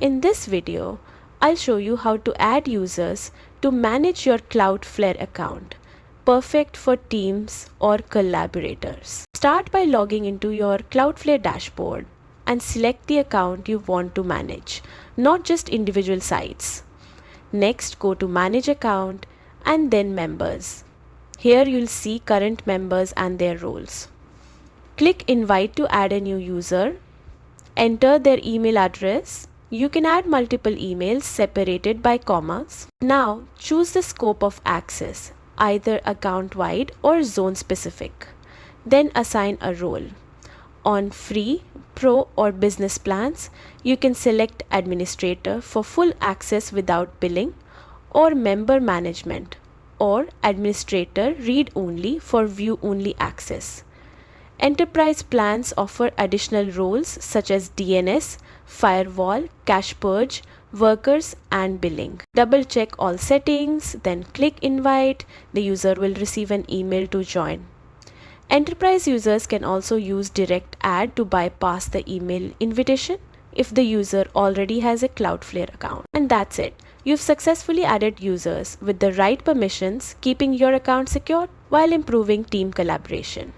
In this video, I'll show you how to add users to manage your Cloudflare account, perfect for teams or collaborators. Start by logging into your Cloudflare dashboard and select the account you want to manage, not just individual sites. Next, go to Manage Account and then Members. Here you'll see current members and their roles. Click Invite to add a new user. Enter their email address. You can add multiple emails separated by commas. Now choose the scope of access, either account-wide or zone-specific. Then assign a role. On free, pro or business plans, you can select administrator for full access without billing, or member management, or administrator read-only for view-only access. Enterprise plans offer additional roles such as DNS, firewall, cache purge, workers and billing. Double check all settings, then click invite. The user will receive an email to join. Enterprise users can also use direct add to bypass the email invitation if the user already has a Cloudflare account. And that's it. You've successfully added users with the right permissions, keeping your account secure while improving team collaboration.